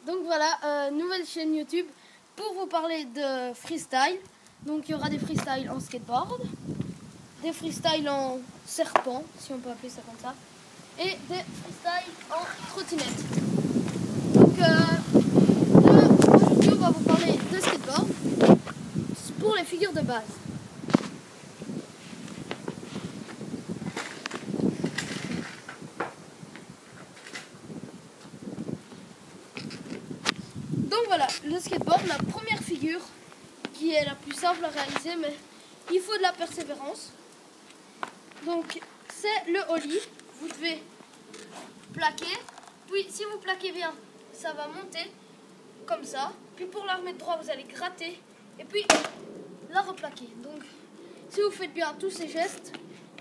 Donc voilà, nouvelle chaîne YouTube pour vous parler de freestyle. Donc il y aura des freestyles en skateboard, des freestyles en serpent, si on peut appeler ça comme ça, et des freestyles en trottinette. Donc aujourd'hui on va vous parler de skateboard pour les figures de base. Donc voilà, le skateboard, la première figure qui est la plus simple à réaliser, mais il faut de la persévérance. Donc c'est le ollie, vous devez plaquer, puis si vous plaquez bien, ça va monter comme ça, puis pour la remettre droit, vous allez gratter, et puis la replaquer. Donc si vous faites bien tous ces gestes,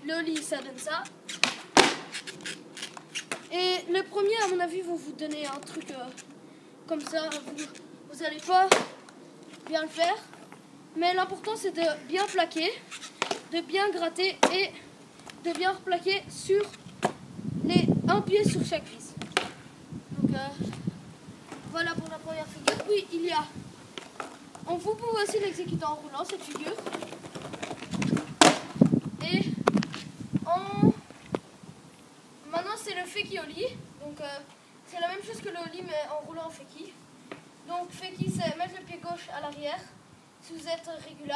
le ollie ça donne ça. Et le premier, à mon avis, vont vous donner un truc comme ça, vous allez pas bien le faire, mais l'important c'est de bien plaquer, de bien gratter et de bien replaquer sur un pied sur chaque vis. Donc voilà pour la première figure. Puis il y a, vous pouvez aussi l'exécuter en roulant cette figure. Et maintenant c'est le fakie ollie. Donc c'est la même chose que le ollie mais en roulant en fakie. Donc fakie c'est mettre le pied gauche à l'arrière si vous êtes régulier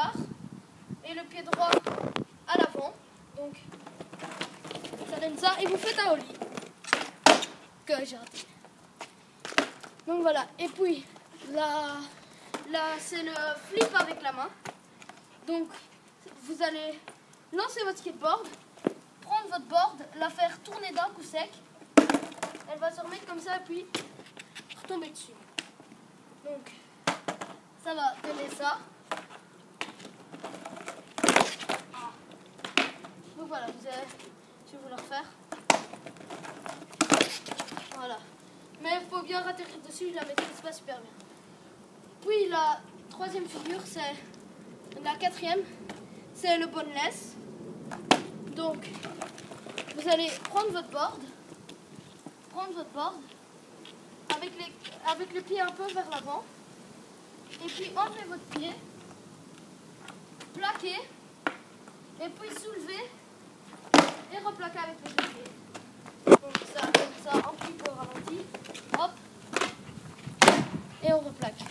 et le pied droit à l'avant. Donc ça donne ça et vous faites un ollie que j'ai raté. Donc voilà, et puis là c'est le flip avec la main. Donc vous allez lancer votre skateboard, prendre votre board, la faire tourner d'un coup sec. Elle va se remettre comme ça et puis retomber dessus. Donc ça va donner ça. Donc voilà, je vais vous le refaire. Voilà. Mais il faut bien atterrir dessus, je la maîtrise pas super bien. Puis la troisième figure, c'est la quatrième, c'est le boneless. Donc vous allez prendre votre board avec le pied un peu vers l'avant, et puis enlever votre pied, plaquer, et puis soulever et replaquer avec les deux pieds. Donc ça, comme ça, en plus au ralenti, hop, et on replaque.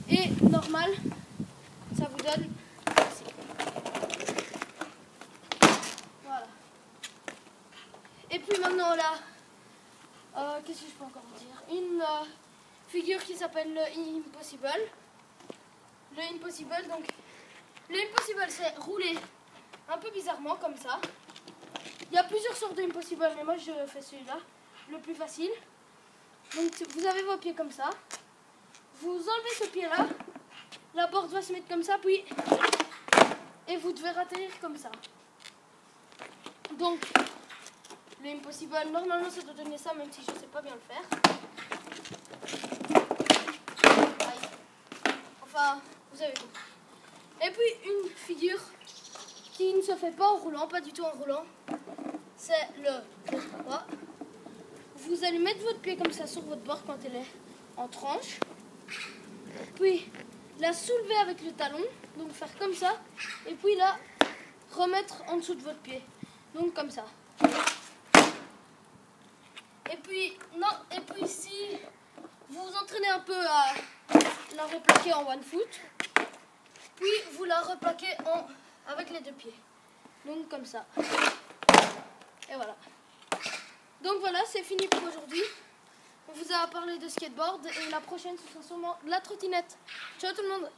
Et normal, ça vous donne ici. Voilà. Et puis maintenant là, qu'est-ce que je peux encore vous dire? Une figure qui s'appelle le impossible. Le impossible, donc le impossible c'est rouler un peu bizarrement comme ça. Il y a plusieurs sortes de impossible, mais moi je fais celui-là, le plus facile. Donc vous avez vos pieds comme ça. Vous enlevez ce pied-là, la board va se mettre comme ça, puis et vous devez atterrir comme ça. Donc le impossible, normalement ça doit donner ça, même si je ne sais pas bien le faire. Aïe. Enfin, vous avez tout. Et puis une figure qui ne se fait pas en roulant, pas du tout en roulant, c'est le 3. Vous allez mettre votre pied comme ça sur votre board quand elle est en tranche, puis la soulever avec le talon, donc faire comme ça, et puis la remettre en dessous de votre pied, donc comme ça. Et puis si vous vous entraînez un peu à la replaquer en one foot, puis vous la replaquez avec les deux pieds, donc comme ça. Et voilà. Donc voilà, c'est fini pour aujourd'hui. On vous a parlé de skateboard et la prochaine ce sera sûrement la trottinette. Ciao tout le monde!